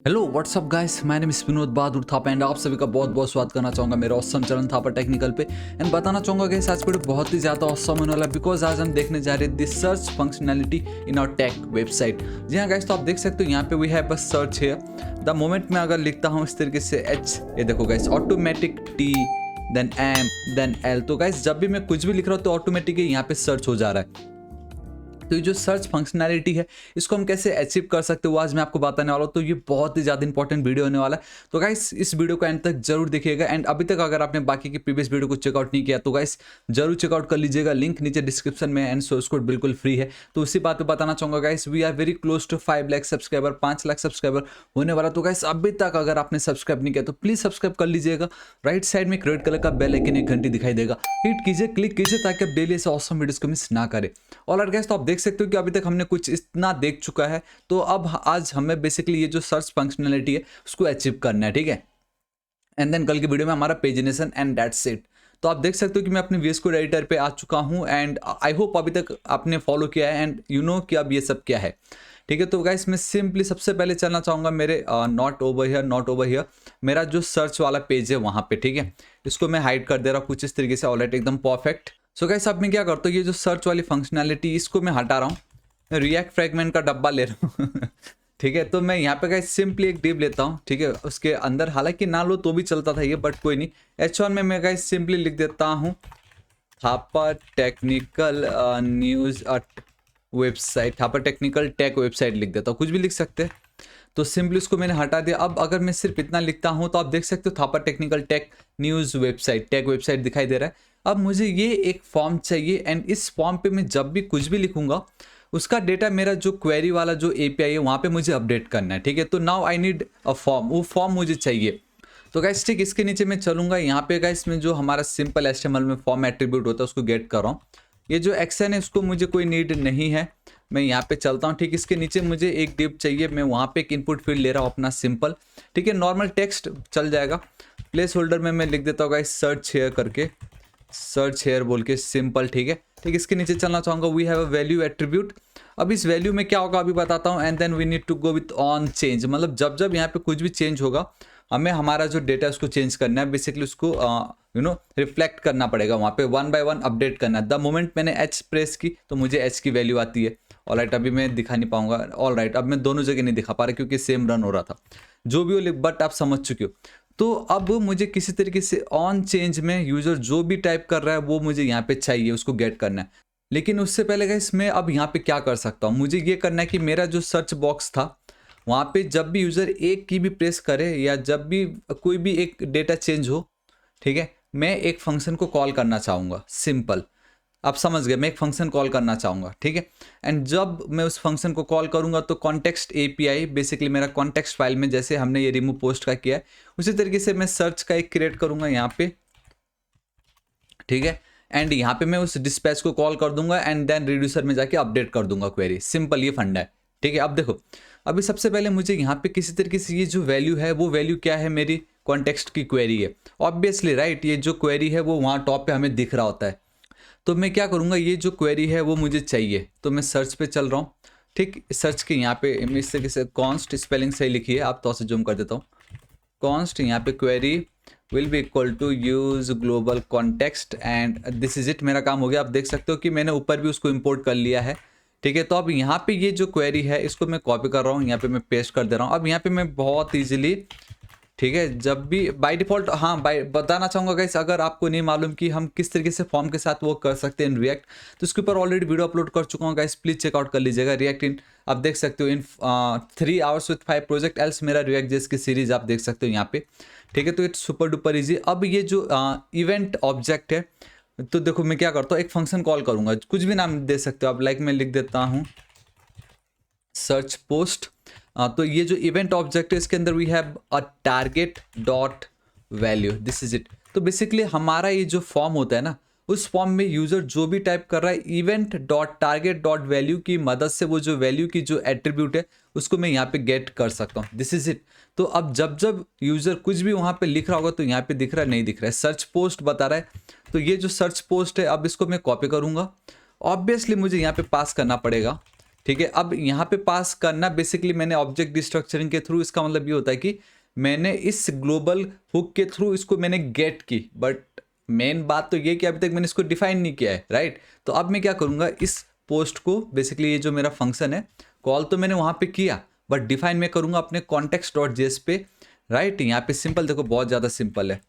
Hello what's up guys, my name is Vinod Bahadur Thapa and आप सभी का बहुत बहुत स्वागत करना चाहूँगा मेरे ऑसम चरण थापा टेक्निकल पे। एंड बताना चाहूँगा गाइस आज वीडियो बहुत ही ज़्यादा ऑसम होने वाला है बिकॉज आज हम देखने जा रहे हैं this search functionality in our tech website. जी हाँ गाइस, तो आप देख सकते हो यहाँ पे we have a search here. The moment मैं अगर लिखता हूँ इस तरीके से एच, ये देखो guys automatic T then M then L. तो गाइस जब भी मैं कुछ भी लिख रहा हूँ तो ऑटोमेटिक यहाँ पे सर्च हो जा रहा है। तो ये जो सर्च फंक्शनैलिटी है इसको हम कैसे अचीव कर सकते हो वो आज मैं आपको बताने वाला हूँ। तो ये बहुत ही ज़्यादा इंपॉर्टेंट वीडियो होने वाला है। तो गाइस इस वीडियो को एंड तक जरूर देखिएगा। एंड अभी तक अगर आपने बाकी की प्रीवियस वीडियो को चेकआउट नहीं किया तो गाइस जरूर चेकआउट कर लीजिएगा, लिंक नीचे डिस्क्रिप्शन में एंड सोर्स कोड बिल्कुल फ्री है। तो उसी बात पे बताना चाहूँगा guys we are very close to 5 lakh subscriber, 5 lakh subscriber होने वाला। तो गाइस अभी तक अगर आपने सब्सक्राइब नहीं किया तो प्लीज़ सब्सक्राइब कर लीजिएगा। राइट साइड में एक रेड कलर का बेल आइकन एक घंटी दिखाई देगा, हिट कीजिए, क्लिक कीजिए ताकि आप डेली ऐसे ऑसम वीडियोस को मिस ना करें। ऑलराइट गाइस, तो आप देख सकते हो कि अभी तक हमने कुछ इतना देख चुका है। तो अब आज हमें बेसिकली ये जो सर्च फंक्शनैलिटी है उसको अचीव करना है, ठीक है। एंड देन कल की वीडियो में हमारा पेजिनेशन एंड दैट्स इट। तो आप देख सकते हो कि मैं अपने वीएस कोड एडिटर पे आ चुका हूँ एंड आई होप अभी तक आपने फॉलो किया है एंड यू नो कि अब ये सब क्या है, ठीक है। तो गाइस मैं सिंपली सबसे पहले चलना चाहूँगा मेरे नॉट ओवर हियर मेरा जो सर्च वाला पेज है वहाँ पे, ठीक है। इसको मैं हाइड कर दे रहा हूँ कुछ इस तरीके से, ऑलराइट एकदम परफेक्ट। सो गाइस अब मैं क्या करता हूँ, ये जो सर्च वाली फंक्शनैलिटी इसको मैं हटा रहा हूँ, रिएक्ट फ्रेगमेंट का डब्बा ले रहा हूँ ठीक है। तो मैं यहाँ पे गाइस सिंपली एक डिव लेता हूँ, ठीक है। उसके अंदर हालांकि ना लो तो भी चलता था ये, बट कोई नहीं। H1 में मैं गाइस सिंपली लिख देता हूँ Thapa technical news website, Thapa technical take website लिख देता हूँ, कुछ भी लिख सकते हैं। तो सिंपली उसको मैंने हटा दिया। अब अगर मैं सिर्फ इतना लिखता हूँ तो आप देख सकते हो Thapa technical tech news website, tech website दिखाई दे रहा है। अब मुझे ये एक फॉर्म चाहिए एंड इस फॉर्म पे मैं जब भी कुछ भी लिखूंगा उसका डेटा मेरा जो क्वेरी वाला जो एपीआई है वहाँ पे मुझे अपडेट करना है, ठीक है। तो now I need a form, वो फॉर्म मुझे चाहिए। तो गाइस ठीक इसके नीचे मैं चलूंगा, यहाँ पे गाइस में जो हमारा सिंपल एचटीएमएल में फॉर्म एट्रीब्यूट होता है उसको गेट कर रहा हूँ। ये जो एक्शन है उसको मुझे कोई नीड नहीं है, मैं यहाँ पे चलता हूँ। ठीक इसके नीचे मुझे एक डिव चाहिए, मैं वहाँ पे एक इनपुट फील्ड ले रहा हूँ अपना सिंपल, ठीक है। नॉर्मल टेक्स्ट चल जाएगा। प्लेस होल्डर में मैं लिख देता हूँ गाइस सर्च हेयर करके, सर्च हेयर बोल के सिंपल, ठीक है। ठीक इसके नीचे चलना चाहूँगा, we have a value attribute. अब इस वैल्यू में क्या होगा अभी बताता हूँ। And then we need to go with on change, मतलब जब जब यहाँ पे कुछ भी चेंज होगा हमें हमारा जो डेटा है उसको चेंज करना है, बेसिकली उसको रिफ्लेक्ट करना पड़ेगा वहाँ पे, वन बाय वन अपडेट करना है। द मोमेंट मैंने एच प्रेस की तो मुझे एच की वैल्यू आती है। ऑलराइट अभी मैं दिखा नहीं पाऊंगा, ऑलराइट अब मैं दोनों जगह नहीं दिखा पा रहा क्योंकि सेम रन हो रहा था, जो भी हो, बट आप समझ चुके हो। तो अब मुझे किसी तरीके से ऑन चेंज में यूजर जो भी टाइप कर रहा है वो मुझे यहाँ पे चाहिए, उसको गेट करना है। लेकिन उससे पहले गाइस मैं अब यहाँ पे क्या कर सकता हूँ, मुझे ये करना है कि मेरा जो सर्च बॉक्स था वहाँ पे जब भी यूज़र एक की भी प्रेस करे या जब भी कोई भी एक डेटा चेंज हो, ठीक है, मैं एक फंक्शन को कॉल करना चाहूँगा सिंपल। आप समझ गए, मैं एक फंक्शन कॉल करना चाहूँगा, ठीक है। एंड जब मैं उस फंक्शन को कॉल करूँगा तो कॉन्टेक्स्ट एपीआई बेसिकली मेरा कॉन्टेक्स्ट फाइल में जैसे हमने ये रिमूव पोस्ट का किया है उसी तरीके से मैं सर्च का एक क्रिएट करूँगा यहाँ पे, ठीक है। एंड यहाँ पे मैं उस डिस्पैच को कॉल कर दूंगा एंड देन रिड्यूसर में जाके अपडेट कर दूंगा क्वेरी, सिंपल ये फंडा है, ठीक है। अब देखो अभी सबसे पहले मुझे यहाँ पे किसी तरीके से ये जो वैल्यू है वो वैल्यू क्या है, मेरी कॉन्टेक्स्ट की क्वेरी है ऑब्वियसली, राइट। ये जो क्वेरी है वो वहाँ टॉप पे हमें दिख रहा होता है। तो मैं क्या करूँगा, ये जो क्वेरी है वो मुझे चाहिए, तो मैं सर्च पे चल रहा हूँ, ठीक। सर्च के यहाँ पे इस तरीके से कॉन्स्ट स्पेलिंग सही लिखी है, आप तो से जूम कर देता हूँ, कॉन्स्ट यहाँ पे query will be equal to use global context and this is it. मेरा काम हो गया। आप देख सकते हो कि मैंने ऊपर भी उसको इंपोर्ट कर लिया है, ठीक है। तो अब यहाँ पे ये जो क्वेरी है इसको मैं कॉपी कर रहा हूँ, यहाँ पे मैं पेस्ट कर दे रहा हूँ। अब यहाँ पे मैं बहुत ईजिली, ठीक है, जब भी बाय डिफ़ॉल्ट, हाँ बाय बताना चाहूँगा गाइस अगर आपको नहीं मालूम कि हम किस तरीके से फॉर्म के साथ वो कर सकते हैं इन रिएक्ट, तो इसके ऊपर ऑलरेडी वीडियो अपलोड कर चुका हूँ गाइस, प्लीज़ चेकआउट कर लीजिएगा। रिएक्ट इन आप देख सकते हो इन 3 आवर्स विथ 5 प्रोजेक्ट एल्स, मेरा रिएक्ट जेएस की सीरीज आप देख सकते हो यहाँ पे, ठीक है। तो इट्स सुपर डुपर ईजी। अब ये जो इवेंट ऑब्जेक्ट है, तो देखो मैं क्या करता हूँ, एक फंक्शन कॉल करूँगा, कुछ भी नाम दे सकते हो आप, लाइक मैं लिख देता हूँ सर्च पोस्ट। तो ये जो इवेंट ऑब्जेक्ट है इसके अंदर we have a target dot value, this is it. तो बेसिकली हमारा ये जो फॉर्म होता है ना, उस फॉर्म में यूजर जो भी टाइप कर रहा है event dot target dot value की मदद से वो जो वैल्यू की जो एट्रीब्यूट है उसको मैं यहाँ पे गेट कर सकता हूँ, दिस इज इट। तो अब जब जब यूजर कुछ भी वहाँ पे लिख रहा होगा तो यहाँ पे दिख रहा है, नहीं दिख रहा है, सर्च पोस्ट बता रहा है। तो ये जो सर्च पोस्ट है अब इसको मैं कॉपी करूँगा, ऑब्वियसली मुझे यहाँ पे पास करना पड़ेगा, ठीक है। अब यहाँ पे पास करना बेसिकली मैंने ऑब्जेक्ट डिस्ट्रक्चरिंग के थ्रू, इसका मतलब ये होता है कि मैंने इस ग्लोबल हुक के थ्रू इसको मैंने गेट की, बट मेन बात तो ये कि अभी तक मैंने इसको डिफाइन नहीं किया है, राइट। तो अब मैं क्या करूँगा, इस पोस्ट को बेसिकली ये जो मेरा फंक्शन है, कॉल तो मैंने वहाँ पे किया बट डिफाइन मैं करूँगा अपने कॉन्टेक्स्ट डॉट जेएस पे, राइट। यहाँ पे सिंपल देखो, बहुत ज़्यादा सिंपल है।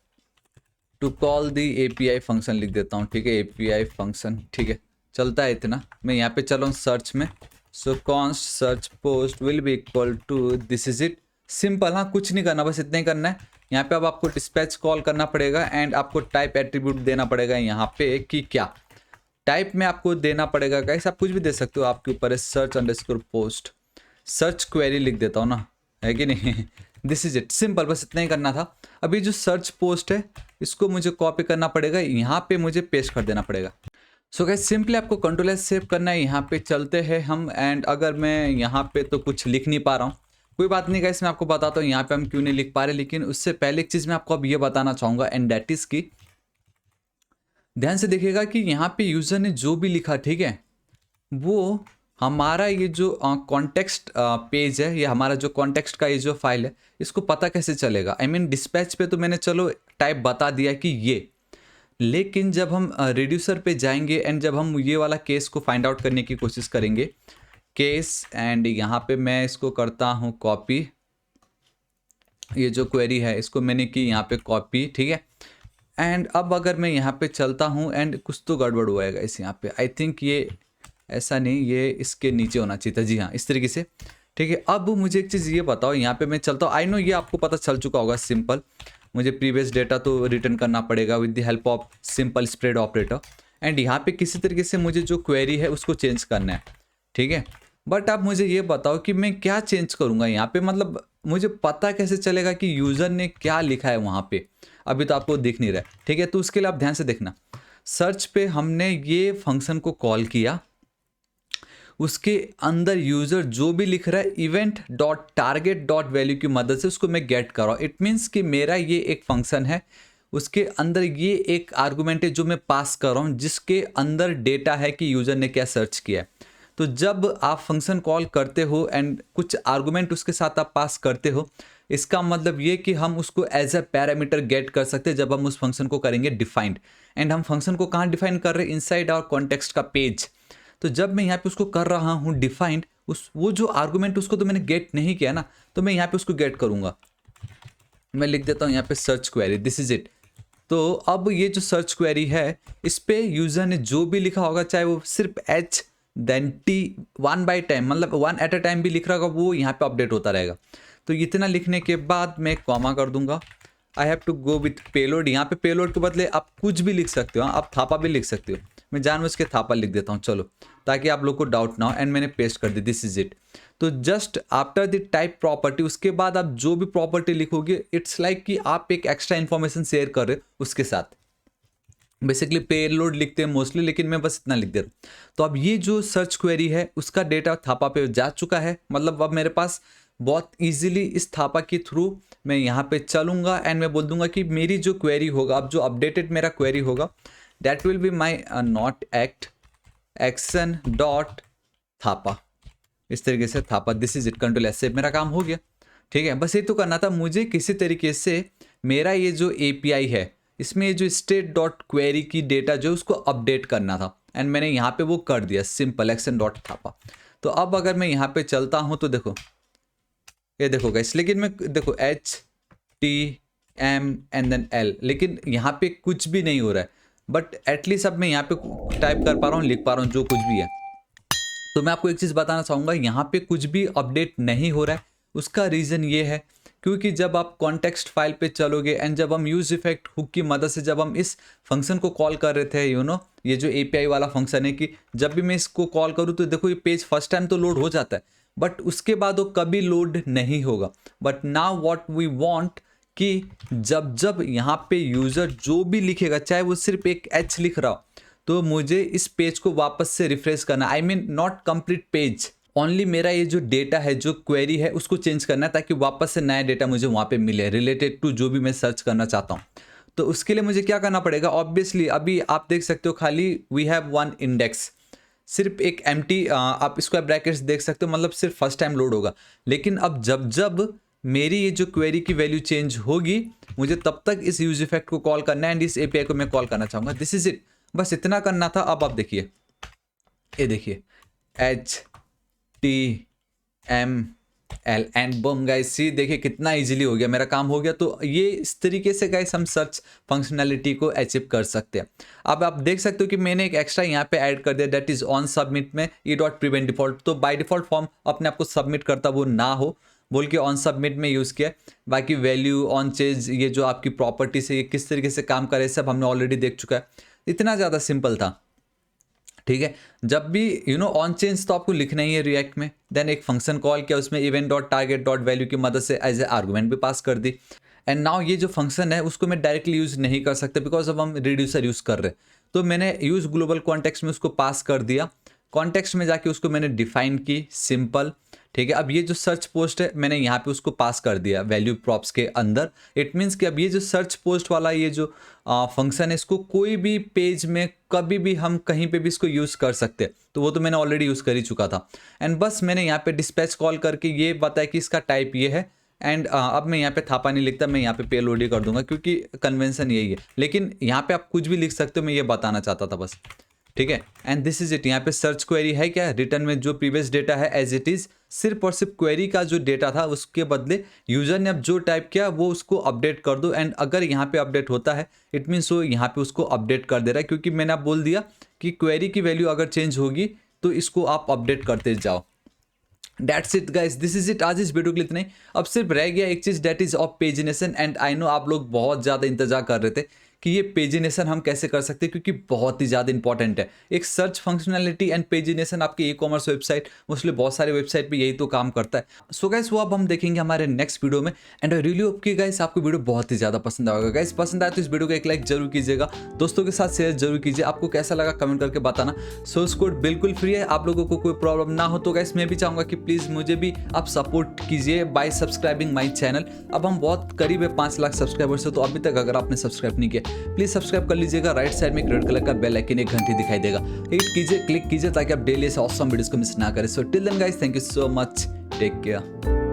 To call the API function लिख देता हूँ, ठीक है, एपीआई फंक्शन, ठीक है, चलता है इतना। मैं यहाँ पे चला हूँ सर्च में, so const search post will be equal to this is it. Simple, हाँ, कुछ नहीं करना, बस इतना ही करना है। यहाँ पे अब आपको डिस्पैच कॉल करना पड़ेगा एंड आपको टाइप एट्रीब्यूट देना पड़ेगा यहाँ पे कि क्या टाइप में आपको देना पड़ेगा। गाइस आप कुछ भी दे सकते हो, आपके ऊपर है। Search underscore post, search query लिख देता हूँ ना, है कि नहीं। दिस इज इट, सिंपल, बस इतना ही करना था। अभी जो सर्च पोस्ट है इसको मुझे कॉपी करना पड़ेगा, यहाँ पे मुझे पेस्ट कर देना पड़ेगा। सो गाइस सिंपली आपको कंट्रोल एस सेव करना है। यहाँ पे चलते हैं हम, एंड अगर मैं यहाँ पे तो कुछ लिख नहीं पा रहा हूँ, कोई बात नहीं गाइस, मैं आपको बताता हूँ यहाँ पे हम क्यों नहीं लिख पा रहे। लेकिन उससे पहले एक चीज़ मैं आपको अब ये बताना चाहूँगा, एंड दैट इज की ध्यान से देखिएगा कि यहाँ पे यूज़र ने जो भी लिखा, ठीक है, वो हमारा ये जो कॉन्टेक्स्ट पेज है, ये हमारा जो कॉन्टेक्स्ट का ये जो फाइल है, इसको पता कैसे चलेगा। आई मीन डिस्पैच पे तो मैंने चलो टाइप बता दिया कि ये, लेकिन जब हम रिड्यूसर पे जाएंगे एंड जब हम ये वाला केस को फाइंड आउट करने की कोशिश करेंगे, केस, एंड यहाँ पे मैं इसको करता हूँ कॉपी, ये जो क्वेरी है इसको मैंने की यहाँ पे कॉपी, ठीक है। एंड अब अगर मैं यहाँ पे चलता हूँ, एंड कुछ तो गड़बड़ हुआ है इस यहाँ पे, आई थिंक ये ऐसा नहीं, ये इसके नीचे होना चाहिए था, जी हाँ, इस तरीके से, ठीक है। अब मुझे एक चीज़ ये बताओ, यहाँ पे मैं चलता हूँ, आई नो ये आपको पता चल चुका होगा, सिंपल, मुझे प्रीवियस डेटा तो रिटर्न करना पड़ेगा with the help of simple spread operator, and यहाँ पे किसी तरीके से मुझे जो क्वेरी है उसको चेंज करना है, ठीक है। बट आप मुझे ये बताओ कि मैं क्या चेंज करूँगा यहाँ पे, मतलब मुझे पता कैसे चलेगा कि यूज़र ने क्या लिखा है वहाँ पे, अभी तो आपको दिख नहीं रहा है, ठीक है। तो उसके लिए आप ध्यान से देखना, सर्च पे हमने ये फंक्शन को कॉल किया, उसके अंदर यूज़र जो भी लिख रहा है event dot target dot value की मदद से उसको मैं गेट कर रहा हूँ। इट मीन्स कि मेरा ये एक फंक्शन है, उसके अंदर ये एक आर्गुमेंट है जो मैं पास कर रहा हूँ, जिसके अंदर डेटा है कि यूज़र ने क्या सर्च किया है। तो जब आप फंक्शन कॉल करते हो एंड कुछ आर्गुमेंट उसके साथ आप पास करते हो, इसका मतलब ये कि हम उसको एज अ पैरामीटर गेट कर सकते हैं जब हम उस फंक्शन को करेंगे डिफाइंड। एंड हम फंक्शन को कहाँ डिफाइन कर रहे हैं, इनसाइड आवर कॉन्टेक्स्ट का पेज। तो जब मैं यहाँ पे उसको कर रहा हूँ डिफाइंड, उस वो जो आर्गुमेंट उसको तो मैंने गेट नहीं किया ना, तो मैं यहाँ पे उसको गेट करूँगा। मैं लिख देता हूँ यहाँ पे search query, this is it. तो अब ये जो सर्च क्वेरी है, इस पे यूज़र ने जो भी लिखा होगा, चाहे वो सिर्फ H then T 1 by time, मतलब 1 एट अ टाइम भी लिख रहा होगा, वो यहाँ पे अपडेट होता रहेगा। तो इतना लिखने के बाद मैं कॉमा कर दूंगा। I have to go with payload, यहाँ पे पेलोड के बदले आप कुछ भी लिख सकते हो, आप थापा भी लिख सकते हो, मैं जानबूझ के थापा लिख देता हूँ, चलो, ताकि आप लोग को डाउट ना हो। एंड मैंने पेस्ट कर दी, दिस इज इट। तो just after the type property, उसके बाद आप जो भी प्रॉपर्टी लिखोगे, इट्स लाइक कि आप एक एक्स्ट्रा इन्फॉर्मेशन शेयर कर रहे हो उसके साथ। बेसिकली पेलोड लिखते हैं मोस्टली, लेकिन मैं बस इतना लिख दे रहा हूँ। तो अब ये जो सर्च क्वेरी है उसका डेटा थापा पे जा चुका है, मतलब अब मेरे पास बहुत इजीली इस थापा के थ्रू मैं यहाँ पे चलूँगा एंड मैं बोल दूंगा कि मेरी जो क्वेरी होगा, अब जो अपडेटेड मेरा क्वेरी होगा, that will be my not act action dot Thapa, इस तरीके से Thapa, this is it. Control S से मेरा काम हो गया, ठीक है। बस ये तो करना था मुझे, किसी तरीके से मेरा ये जो एपीआई है, इसमें ये जो स्टेट डॉट क्वेरी की डेटा जो उसको अपडेट करना था, एंड मैंने यहाँ पे वो कर दिया, सिंपल एक्शन डॉट थापा। तो अब अगर मैं यहाँ पे चलता हूँ तो देखो, ये देखो गाइस, लेकिन मैं देखो H T M and then L, लेकिन यहाँ पे कुछ भी नहीं हो रहा है। बट एटलीस्ट अब मैं यहाँ पे टाइप कर पा रहा हूँ, लिख पा रहा हूँ जो कुछ भी है। तो मैं आपको एक चीज़ बताना चाहूँगा, यहाँ पे कुछ भी अपडेट नहीं हो रहा है। उसका रीज़न ये है क्योंकि जब आप कॉन्टेक्स्ट फाइल पे चलोगे एंड जब हम यूज इफेक्ट हुक की मदद से जब हम इस फंक्शन को कॉल कर रहे थे, ये जो एपीआई वाला फंक्शन है, कि जब भी मैं इसको कॉल करूँ तो देखो ये पेज फर्स्ट टाइम तो लोड हो जाता है, बट उसके बाद वो कभी लोड नहीं होगा। But now what we want कि जब जब यहाँ पे यूज़र जो भी लिखेगा, चाहे वो सिर्फ एक एच लिख रहा हो, तो मुझे इस पेज को वापस से रिफ्रेश करना, I mean not complete page, only मेरा ये जो डेटा है, जो क्वेरी है, उसको चेंज करना है, ताकि वापस से नया डेटा मुझे वहाँ पे मिले रिलेटेड टू जो भी मैं सर्च करना चाहता हूँ। तो उसके लिए मुझे क्या करना पड़ेगा, ऑब्वियसली अभी आप देख सकते हो खाली वी हैव वन इंडेक्स, सिर्फ एक एम्प्टी आप स्क्वायर ब्रैकेट्स देख सकते हो, मतलब सिर्फ फर्स्ट टाइम लोड होगा। लेकिन अब जब जब मेरी ये जो क्वेरी की वैल्यू चेंज होगी, मुझे तब तक इस यूज इफेक्ट को कॉल करना है एंड इस एपीआई को मैं कॉल करना चाहूँगा। दिस इज इट, बस इतना करना था। अब आप देखिए, ये देखिए HTML एंड बम गाइस, सी देखिए कितना इजीली हो गया, मेरा काम हो गया। तो ये इस तरीके से गाइस हम सर्च फंक्शनैलिटी को अचीव कर सकते हैं। अब आप देख सकते हो कि मैंने एक एक्स्ट्रा यहाँ पे ऐड कर दिया, दैट इज ऑन सबमिट में ई डॉट प्रिवेंट डिफॉल्ट। तो बाय डिफॉल्ट फॉर्म अपने आप को सबमिट करता वो ना हो बोल के ऑन सबमिट में यूज़ किया। बाकी वैल्यू ऑन चेंज, ये जो आपकी प्रॉपर्टी से ये किस तरीके से काम करे सब हमने ऑलरेडी देख चुका है। इतना ज़्यादा सिंपल था, ठीक है। जब भी ऑन चेंज तो आपको लिखना ही है रिएक्ट में। देन एक फंक्शन कॉल किया, उसमें event dot target dot value की मदद से एज ए आर्गुमेंट भी पास कर दी। एंड नाउ ये जो फंक्शन है उसको मैं डायरेक्टली यूज़ नहीं कर सकते बिकॉज अब हम रिड्यूसर यूज़ कर रहे हैं। तो मैंने यूज़ ग्लोबल कॉन्टेक्स्ट में उसको पास कर दिया। कॉन्टेक्स्ट में जाके उसको मैंने डिफाइन की सिंपल, ठीक है। अब ये जो सर्च पोस्ट है मैंने यहाँ पे उसको पास कर दिया वैल्यू प्रॉप्स के अंदर। इट मीन्स कि अब ये जो सर्च पोस्ट वाला ये जो फंक्शन है, इसको कोई भी पेज में कभी भी हम कहीं पे भी इसको यूज़ कर सकते हैं। तो वो तो मैंने ऑलरेडी यूज़ कर ही चुका था। एंड बस मैंने यहाँ पे डिस्पैच कॉल करके ये बताया कि इसका टाइप ये है। एंड अब मैं यहाँ पे थापा नहीं लिखता, मैं यहाँ पे पेलोड ही कर दूंगा क्योंकि कन्वेंशन यही है। लेकिन यहाँ पे आप कुछ भी लिख सकते हो, मैं ये बताना चाहता था बस, ठीक है। And this is it. यहाँ पे सर्च क्वेरी है क्या, रिटर्न में जो प्रीवियस डेटा है एज इट इज, सिर्फ और सिर्फ क्वेरी का जो डेटा था उसके बदले यूजर ने अब जो टाइप किया वो उसको अपडेट कर दो। एंड अगर यहाँ पे अपडेट होता है इट मीन्स वो यहाँ पे उसको अपडेट कर दे रहा है, क्योंकि मैंने आप बोल दिया कि क्वेरी की वैल्यू अगर चेंज होगी तो इसको आप अपडेट करते जाओ। That's it guys, this is it। आज इस वीडियो के लिए इतना ही। अब सिर्फ रह गया एक चीज़, that is of pagination. And I know आप लोग बहुत ज़्यादा इंतजार कर रहे थे कि ये पेजिनेशन हम कैसे कर सकते हैं, क्योंकि बहुत ही ज़्यादा इंपॉर्टेंट है। एक सर्च फंक्शनैलिटी एंड पेजिनेशन आपकी ई कॉमर्स वेबसाइट, मोस्टली बहुत सारे वेबसाइट पे यही तो काम करता है। सो गाइस वो अब हम देखेंगे हमारे नेक्स्ट वीडियो में। एंड आई रियली होप कि गाइस आपको वीडियो बहुत ही ज़्यादा पसंद आएगा। गाइस पसंद आए तो इस वीडियो को एक लाइक जरूर कीजिएगा, दोस्तों के साथ शेयर जरूर कीजिए। आपको कैसा लगा कमेंट करके बताना। सोर्स कोड बिल्कुल फ्री है, आप लोगों को कोई प्रॉब्लम ना हो। तो गाइस मैं भी चाहूँगा कि प्लीज़ मुझे भी आप सपोर्ट कीजिए बाय सब्सक्राइबिंग माई चैनल। अब हम बहुत करीब है 5 लाख सब्सक्राइबर्स है, तो अभी तक अगर आपने सब्सक्राइब नहीं किया प्लीज़ सब्सक्राइब कर लीजिएगा। राइट साइड में एक रेड कलर का बेल आइकन, एक घंटी दिखाई देगा, हिट कीजिए, क्लिक कीजिए ताकि आप डेली ऐसे ऑसम वीडियोस को मिस ना करें। So till then guys, thank you so much, take care.